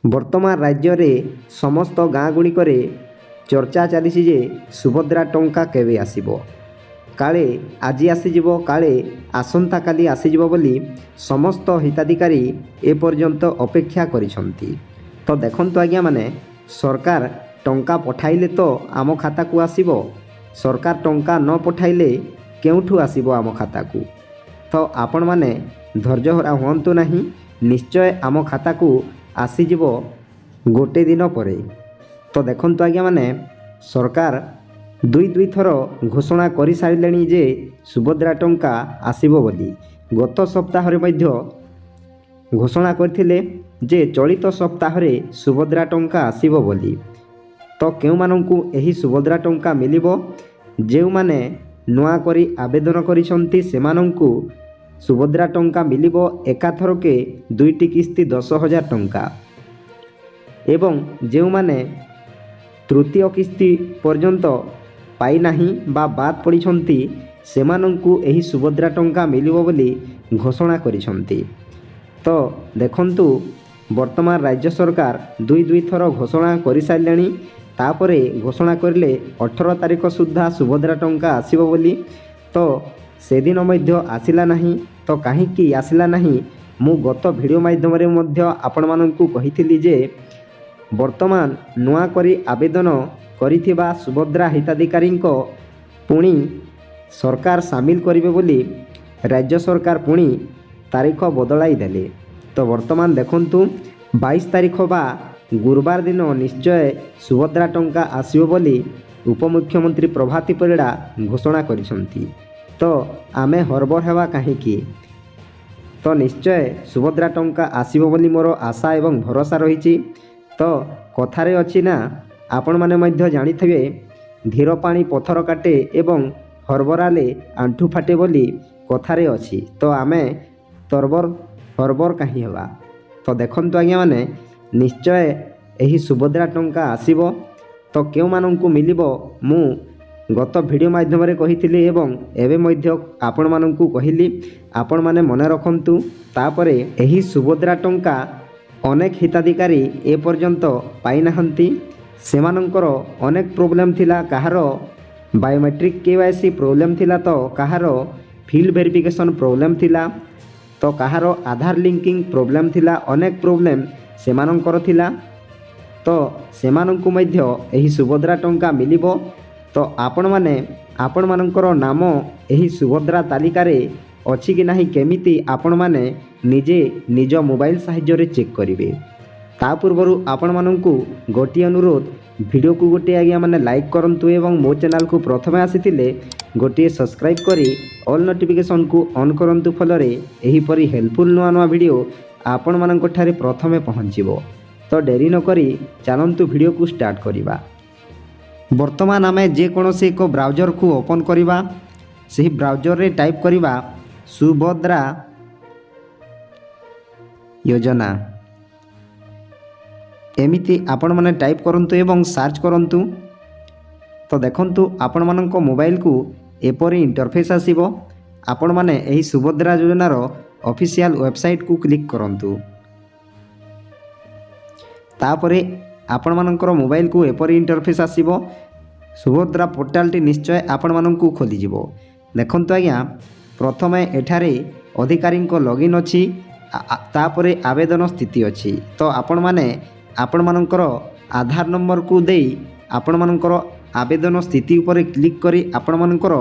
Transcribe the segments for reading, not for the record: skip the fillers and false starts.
ବର୍ତ୍ତମାନ ରାଜ୍ୟରେ ସମସ୍ତ ଗାଁ ଗୁଡ଼ିକରେ ଚର୍ଚ୍ଚା ଚାଲିଛି ଯେ ସୁଭଦ୍ରା ଟଙ୍କା କେବେ ଆସିବ। କାଳେ ଆଜି ଆସିଯିବ, କାଳେ ଆସନ୍ତାକାଲି ଆସିଯିବ ବୋଲି ସମସ୍ତ ହିତାଧିକାରୀ ଏପର୍ଯ୍ୟନ୍ତ ଅପେକ୍ଷା କରିଛନ୍ତି। ତ ଦେଖନ୍ତୁ ଆଜ୍ଞା ମାନେ, ସରକାର ଟଙ୍କା ପଠାଇଲେ ତ ଆମ ଖାତାକୁ ଆସିବ, ସରକାର ଟଙ୍କା ନ ପଠାଇଲେ କେଉଁଠୁ ଆସିବ ଆମ ଖାତାକୁ। ତ ଆପଣମାନେ ଧୈର୍ଯ୍ୟହରା ହୁଅନ୍ତୁ ନାହିଁ, ନିଶ୍ଚୟ ଆମ ଖାତାକୁ ଆସିଯିବ ଗୋଟେ ଦିନ ପରେ। ତ ଦେଖନ୍ତୁ ଆଜ୍ଞା ମାନେ, ସରକାର ଦୁଇ ଥର ଘୋଷଣା କରିସାରିଲେଣି ଯେ ସୁଭଦ୍ରା ଟଙ୍କା ଆସିବ ବୋଲି। ଗତ ସପ୍ତାହରେ ମଧ୍ୟ ଘୋଷଣା କରିଥିଲେ ଯେ ଚଳିତ ସପ୍ତାହରେ ସୁଭଦ୍ରା ଟଙ୍କା ଆସିବ ବୋଲି। ତ କେଉଁମାନଙ୍କୁ ଏହି ସୁଭଦ୍ରା ଟଙ୍କା ମିଳିବ? ଯେଉଁମାନେ ନୂଆ କରି ଆବେଦନ କରିଛନ୍ତି ସେମାନଙ୍କୁ ସୁଭଦ୍ରା ଟଙ୍କା ମିଳିବ ଏକାଥରକେ 2ଟି କିସ୍ତି 10,000 ଟଙ୍କା। ଏବଂ ଯେଉଁମାନେ ତୃତୀୟ କିସ୍ତି ପର୍ଯ୍ୟନ୍ତ ପାଇନାହିଁ ବା ବାଦ୍ ପଡ଼ିଛନ୍ତି ସେମାନଙ୍କୁ ଏହି ସୁଭଦ୍ରା ଟଙ୍କା ମିଳିବ ବୋଲି ଘୋଷଣା କରିଛନ୍ତି। ତ ଦେଖନ୍ତୁ, ବର୍ତ୍ତମାନ ରାଜ୍ୟ ସରକାର ଦୁଇ ଥର ଘୋଷଣା କରିସାରିଲେଣି। ତାପରେ ଘୋଷଣା କରିଲେ 18 ତାରିଖ ସୁଦ୍ଧା ସୁଭଦ୍ରା ଟଙ୍କା ଆସିବ ବୋଲି। ତ ସେଦିନ ମଧ୍ୟ ଆସିଲା ନାହିଁ। ତ କାହିଁକି ଆସିଲା ନାହିଁ, ମୁଁ ଗତ ଭିଡ଼ିଓ ମାଧ୍ୟମରେ ମଧ୍ୟ ଆପଣମାନଙ୍କୁ କହିଥିଲି ଯେ ବର୍ତ୍ତମାନ ନୂଆ କରି ଆବେଦନ କରିଥିବା ସୁଭଦ୍ରା ହିତାଧିକାରୀଙ୍କ ପୁଣି ସରକାର ସାମିଲ କରିବେ ବୋଲି ରାଜ୍ୟ ସରକାର ପୁଣି ତାରିଖ ବଦଳାଇ ଦେଲେ। ତ ବର୍ତ୍ତମାନ ଦେଖନ୍ତୁ, 22 ତାରିଖ ବା ଗୁରୁବାର ଦିନ ନିଶ୍ଚୟ ସୁଭଦ୍ରା ଟଙ୍କା ଆସିବ ବୋଲି ଉପମୁଖ୍ୟମନ୍ତ୍ରୀ ପ୍ରଭାତୀ ପରିଡ଼ା ଘୋଷଣା କରିଛନ୍ତି। ତ ଆମେ ହରବର ହେବା କାହିଁକି? ତ ନିଶ୍ଚୟ ସୁଭଦ୍ରା ଟଙ୍କା ଆସିବ ବୋଲି ମୋର ଆଶା ଏବଂ ଭରସା ରହିଛି। ତ କଥାରେ ଅଛି ନା, ଆପଣମାନେ ମଧ୍ୟ ଜାଣିଥିବେ, ଧୀର ପାଣି ପଥର କାଟେ ଏବଂ ହରବରାଲେ ଆଣ୍ଠୁ ଫାଟେ ବୋଲି କଥାରେ ଅଛି। ତ ଆମେ ହରବର କାହିଁ ହେବା? ତ ଦେଖନ୍ତୁ ଆଜ୍ଞା ମାନେ, ନିଶ୍ଚୟ ଏହି ସୁଭଦ୍ରା ଟଙ୍କା ଆସିବ। ତ କେଉଁମାନଙ୍କୁ ମିଳିବ ମୁଁ ଗତ ଭିଡ଼ିଓ ମାଧ୍ୟମରେ କହିଥିଲି ଏବଂ ଏବେ ମଧ୍ୟ ଆପଣମାନଙ୍କୁ କହିଲି, ଆପଣମାନେ ମନେ ରଖନ୍ତୁ। ତାପରେ ଏହି ସୁଭଦ୍ରା ଟଙ୍କା ଅନେକ ହିତାଧିକାରୀ ଏପର୍ଯ୍ୟନ୍ତ ପାଇନାହାନ୍ତି। ସେମାନଙ୍କର ଅନେକ ପ୍ରୋବ୍ଲେମ୍ ଥିଲା, କାହାର ବାୟୋମେଟ୍ରିକ୍ KYC ପ୍ରୋବ୍ଲେମ୍ ଥିଲା, ତ କାହାର ଫିଲ୍ଡ ଭେରିଫିକେସନ୍ ପ୍ରୋବ୍ଲେମ୍ ଥିଲା, ତ କାହାର ଆଧାର ଲିଙ୍କିଂ ପ୍ରୋବ୍ଲେମ୍ ଥିଲା, ଅନେକ ପ୍ରୋବ୍ଲେମ୍ ସେମାନଙ୍କର ଥିଲା। ତ ସେମାନଙ୍କୁ ମଧ୍ୟ ଏହି ସୁଭଦ୍ରା ଟଙ୍କା ମିଳିବ। ତ ଆପଣମାନେ ଆପଣମାନଙ୍କର ନାମ ଏହି ସୁଭଦ୍ରା ତାଲିକାରେ ଅଛି କି ନାହିଁ କେମିତି ଆପଣମାନେ ନିଜେ ନିଜ ମୋବାଇଲ ସାହାଯ୍ୟରେ ଚେକ୍ କରିବେ। ତା ପୂର୍ବରୁ ଆପଣମାନଙ୍କୁ ଗୋଟିଏ ଅନୁରୋଧ, ଭିଡ଼ିଓକୁ ଗୋଟିଏ ଆଜ୍ଞା ମାନେ ଲାଇକ୍ କରନ୍ତୁ ଏବଂ ମୋ ଚ୍ୟାନେଲକୁ ପ୍ରଥମେ ଆସିଥିଲେ ଗୋଟିଏ ସବସ୍କ୍ରାଇବ୍ କରି ଅଲ୍ ନୋଟିଫିକେସନ୍କୁ ଅନ୍ କରନ୍ତୁ। ଫଳରେ ଏହିପରି ହେଲ୍ପଫୁଲ୍ ନୂଆ ଭିଡ଼ିଓ ଆପଣମାନଙ୍କଠାରେ ପ୍ରଥମେ ପହଞ୍ଚିବ। ତ ଡେରି ନକରି ଚାଲନ୍ତୁ ଭିଡ଼ିଓକୁ ଷ୍ଟାର୍ଟ କରିବା। ବର୍ତ୍ତମାନ ଆମେ ଯେକୌଣସି ଏକ ବ୍ରାଉଜରକୁ ଓପନ୍ କରିବା, ସେହି ବ୍ରାଉଜରରେ ଟାଇପ୍ କରିବା ସୁଭଦ୍ରା ଯୋଜନା। ଏମିତି ଆପଣମାନେ ଟାଇପ୍ କରନ୍ତୁ ଏବଂ ସର୍ଚ୍ଚ କରନ୍ତୁ। ତ ଦେଖନ୍ତୁ, ଆପଣମାନଙ୍କ ମୋବାଇଲକୁ ଏପରି ଇଣ୍ଟରଫେସ୍ ଆସିବ। ଆପଣମାନେ ଏହି ସୁଭଦ୍ରା ଯୋଜନାର ଅଫିସିଆଲ ୱେବସାଇଟ୍କୁ କ୍ଲିକ୍ କରନ୍ତୁ। ତାପରେ ଆପଣମାନଙ୍କର ମୋବାଇଲକୁ ଏପରି ଇଣ୍ଟରଫେସ୍ ଆସିବ। ସୁଭଦ୍ରା ପୋର୍ଟାଲଟି ନିଶ୍ଚୟ ଆପଣମାନଙ୍କୁ ଖୋଲିଯିବ। ଦେଖନ୍ତୁ ଆଜ୍ଞା, ପ୍ରଥମେ ଏଠାରେ ଅଧିକାରୀଙ୍କ ଲଗଇନ୍ ଅଛି, ତାପରେ ଆବେଦନ ସ୍ଥିତି ଅଛି। ତ ଆପଣମାନେ ଆପଣମାନଙ୍କର ଆଧାର ନମ୍ବରକୁ ଦେଇ ଆପଣମାନଙ୍କର ଆବେଦନ ସ୍ଥିତି ଉପରେ କ୍ଲିକ୍ କରି ଆପଣମାନଙ୍କର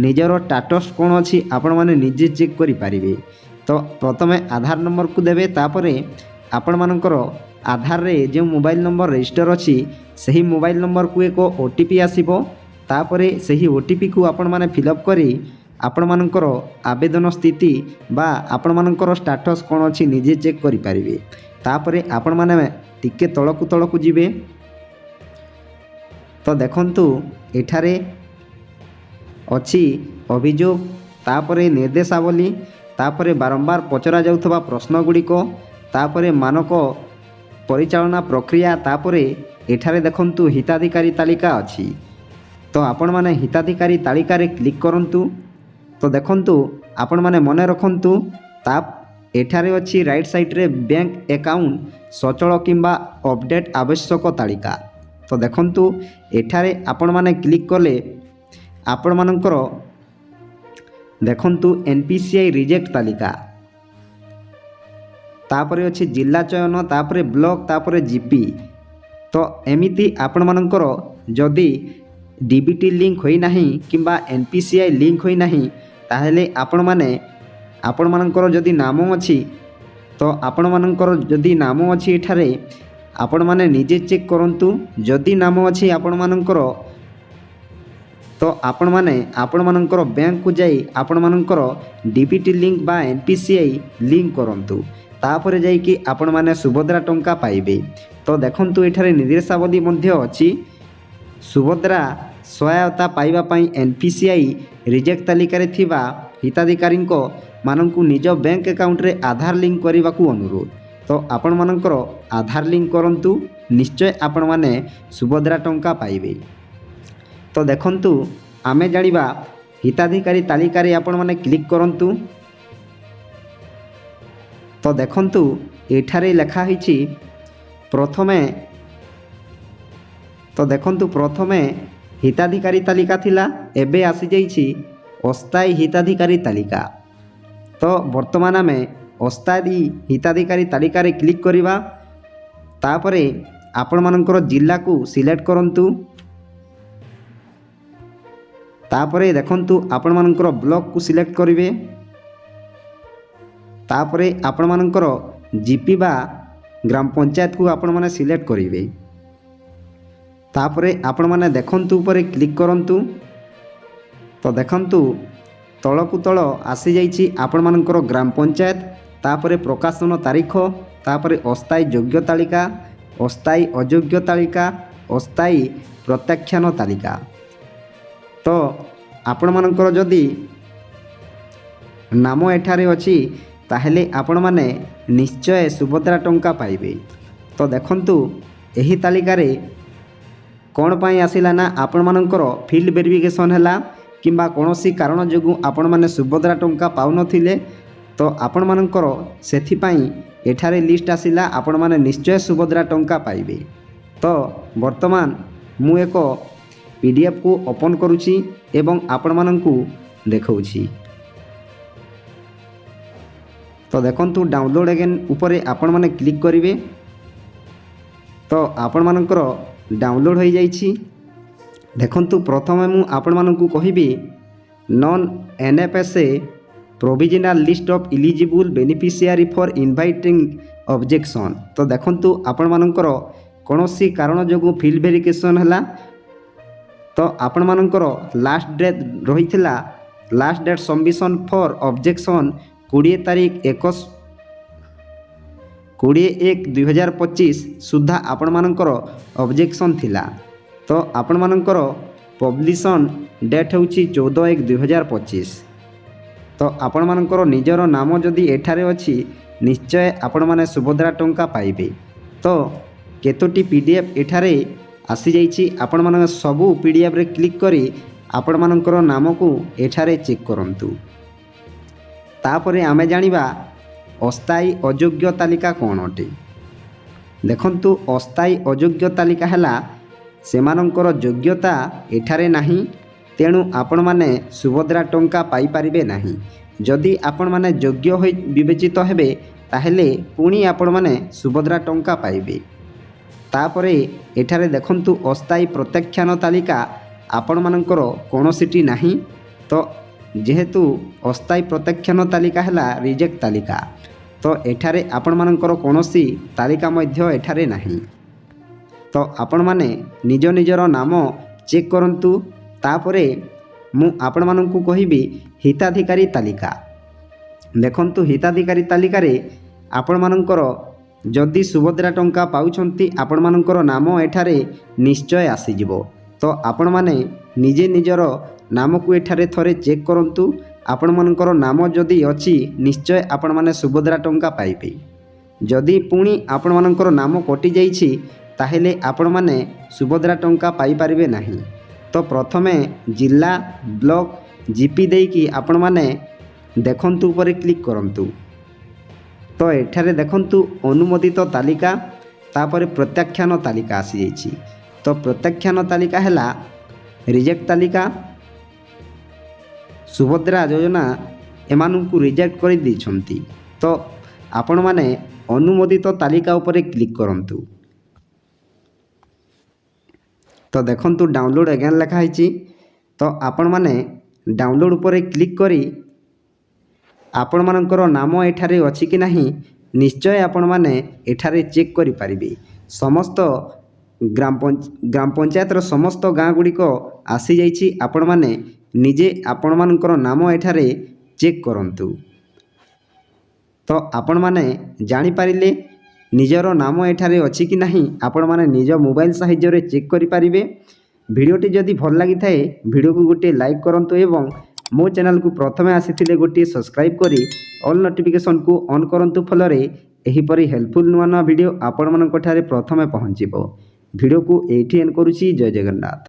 ନିଜର ଷ୍ଟାଟସ୍ କ'ଣ ଅଛି ଆପଣମାନେ ନିଜେ ଚେକ୍ କରିପାରିବେ। ତ ପ୍ରଥମେ ଆଧାର ନମ୍ବରକୁ ଦେବେ, ତାପରେ ଆପଣମାନଙ୍କର ଆଧାରରେ ଯେଉଁ ମୋବାଇଲ ନମ୍ବର ରେଜିଷ୍ଟର ଅଛି ସେହି ମୋବାଇଲ ନମ୍ବରକୁ ଏକ OTP ଆସିବ। ତାପରେ ସେହି OTPକୁ ଆପଣମାନେ ଫିଲ୍ଅପ୍ କରି ଆପଣମାନଙ୍କର ଆବେଦନ ସ୍ଥିତି ବା ଆପଣମାନଙ୍କର ଷ୍ଟାଟସ୍ କ'ଣ ଅଛି ନିଜେ ଚେକ୍ କରିପାରିବେ। ତାପରେ ଆପଣମାନେ ଟିକେ ତଳକୁ ଯିବେ। ତ ଦେଖନ୍ତୁ, ଏଠାରେ ଅଛି ଅଭିଯୋଗ, ତାପରେ ନିର୍ଦ୍ଦେଶାବଳୀ, ତାପରେ ବାରମ୍ବାର ପଚରା ଯାଉଥିବା ପ୍ରଶ୍ନ ଗୁଡ଼ିକ, ତାପରେ ମାନକ ପରିଚାଳନା ପ୍ରକ୍ରିୟା, ତାପରେ ଏଠାରେ ଦେଖନ୍ତୁ ହିତାଧିକାରୀ ତାଲିକା ଅଛି। ତ ଆପଣମାନେ ହିତାଧିକାରୀ ତାଲିକାରେ କ୍ଲିକ୍ କରନ୍ତୁ। ତ ଦେଖନ୍ତୁ, ଆପଣମାନେ ମନେ ରଖନ୍ତୁ, एठारे अच्छी राइट साइड्रे बैंक अकाउंट सचल किंबा अपडेट आवश्यक तालिका। तो देखंतु एठारे आपण माने क्लिक कले आपण मानकर देखंतु एनपीसीआई रिजेक्ट तालिका, तापरे अच्छी जिला चयन, तापरे ब्लॉक, तापरे जीपी। तो एमिति आपण मानकर जदि डीबीटी लिंक होई नाही किंबा एनपीसीआई लिंक होई नाही ताहेले आपण माने आपण मानकर जदि नाम अछि तो आपण मानकर जदि नाम अछि एठारे आपण माने निजे चेक करंतु। जदि नाम अछि आपण मानकर तो आपण माने आपण मानकर बैंक को जाई आपण मानकर डीबीटी लिंक बा एनपीसीआई लिंक करंतु, तापर जाई कि आपण माने सुभद्रा टंका पाइबे। तो देखंतु एठारे निर्देशावली मध्य अछि सुभद्रा सहायता पाइबा पई एनपीसीआई रिजेक्ट तालिका रे थिबा हिताधिकारी माननकु निज बैंक अकाउंट रे आधार लिंक करने को अनुरोध। तो आपण मानकर आधार लिंक करंतु, निश्चय आपण माने सुभद्रा टंका पाइबे। तो देखंतु आमे जानिबा हिताधिकारी तालिका रे आपण माने क्लिक करंतु। तो देखंतु एठारे लेखा हिची प्रथमे, तो देखंतु प्रथमे हिताधिकारी तालिका थिला, एबे आसी जाइछि अस्थायी हिताधिकारी तालिका। तो वर्तमान आमे अस्थायी हिताधिकारी तालिका रे क्लिक करिबा, तापरे आपण मानकर जिला को सिलेक्ट करंतु, तापरे देखंतु आपण मानकर ब्लॉक को सिलेक्ट करिवे, तापरे आपण मानकर जीपी बा ग्राम पंचायत को आपण माने सिलेक्ट करिवे, तापरे आपण माने देखंतु ऊपर क्लिक करंतु। तो देखंतु तलकु तल आसी जाइछि आपण मानकर ग्राम पंचायत, तापरे प्रकाशन तारीख, तापरे अस्थायी योग्य तालिका, अस्थायी अयोग्य तालिका, अस्थायी प्रत्याख्यान तालिका। तो आपण मानकर जदि नाम एठारे अछि ताहेले आपण माने निश्चय सुभद्रा टंका पाइबे। तो देखंतु एही तालिका रे कोन पई आसिला ना आपण मानकर फील्ड वेरिफिकेशन हैला किंबा कोनोसी कारण जोगु आपण माने सुभद्रा टंका पाउ नथिले, तो आपण मानकर सेथि पई एठारे लिस्ट आसिला, आपण माने निश्चय सुभद्रा टंका पाइबे। तो वर्तमान मु एक पीडीएफ को ओपन करूची एवं आपण माननकु देखौची। तो देखंतु डाउनलोड अगेन ऊपर आपण माने क्लिक करिवे, तो आपण मानकर डाउनलोड हो जाइछि। देखंतु प्रथमे मु आपण माननकु कहिबी non NFSA provisional list of eligible beneficiary for inviting objection. तो देखंतु आपण मानकर कोनोसी कारण जोगु फील्ड वेरिफिकेशन हैला, तो आपण मानकर लास्ट डेट रहिथिला, last date submission for objection 20 तारीख 21/2025 सुधा आपण मानकर ऑब्जेक्शन थिला। तो आपण मानकर पब्लिशन डेट होउची 14/1/2025। तो आपण मानकर निजर नाम जदि एठारे अछि निश्चय आपण माने सुभद्रा टंका पाइबे। तो केतोटी पीडीएफ एठारे आसी जाइछि, आपण माने सबु पीडीएफ रे क्लिक करी आपण मानकर नाम को एठारे चेक करंतु। तापरे आमे जानिबा अस्थायी अयोग्य तालिका कोन अटे। देखंतु अस्थायी अयोग्य तालिका हैला सेमानंकर योग्यता एठारे नाही, तेणु आपण माने सुभद्रा टंका पाई परिबे नाही। जदि आपण माने योग्य होई विवेचित हेबे ताहेले पुणी आपण माने सुभद्रा टंका पाइबे। तापरे एठारे देखंतु अस्थायी प्रत्याख्यान तालिका आपण मानकर कोनोसिटी नाही। तो जेहेतु अस्थायी प्रत्याख्यान तालिका हैला रिजेक्ट तालिका, तो एठारे आपण मानकर कोनोसी तालिका मध्य एठारे नाही। तो आपण माने निज निजर नाम चेक करंतु। तापरे मु आपण माननकु कहिबी हिताधिकारी तालिका। देखंतु हिताधिकारी तालिका रे आपण मानकर जदि सुभद्रा टंका पाउछंती आपण मानकर नाम एठारे निश्चय आसी जिवो। तो आपण माने निजे निजर नाम को एठारे थरे चेक करंतु। आपण मानकर नाम जदि अछि निश्चय आपण माने सुभद्रा टंका पाइबे। जदि पुणी आपण मानकर नाम कटि जाइछि ताहेले आपण माने सुभद्रा टंका पाई परिबे नाही। तो प्रथमे जिला ब्लॉक जीपी देकी आपण माने देखंतु ऊपर क्लिक करंतु। तो एठारे देखंतु अनुमोदित तालिका तापर प्रत्याख्यान तालिका आसी जाइछि। तो प्रत्याख्यान तालिका हैला रिजेक्ट तालिका। सुभद्रा योजना एमानंकु रिजेक्ट कर देइछंती। तो आपण माने अनुमोदित तालिका उपरे क्लिक करंतु। तो देखंतु डाउनलोड अगेन लिखा है। तो आपण माने डाउनलोड उपरे क्लिक करी आपण मानकर नाम एठारे अछि कि नहीं निश्चय आपण माने एठारे चेक करि परिबे। समस्त ग्राम पंचायतर समस्त गाँ गुड़िक आसी जाइछि। आपण माने निजे आपण मानकर नाम एठारे चेक करंतु। तो आपण माने जानि पारिले निजर नाम एठारे अछि कि नहीं आपण माने निज मोबाइल साहाय्य रे चेक करि परिबे। वीडियोटी जदि भल लागि थाए वीडियो को गोटे लाइक करंतु एवं मो चैनल को प्रथमे आसीथिले गोटे सब्सक्राइब करी ऑल नोटिफिकेशन को ऑन करंतु। फलरे एहिपरि हेल्पफुल नुआ नुआ वीडियो आपण मानक ठारे प्रथमे पहुँचिबो। वीडियो को एठी एंड करूछि। जय जगन्नाथ।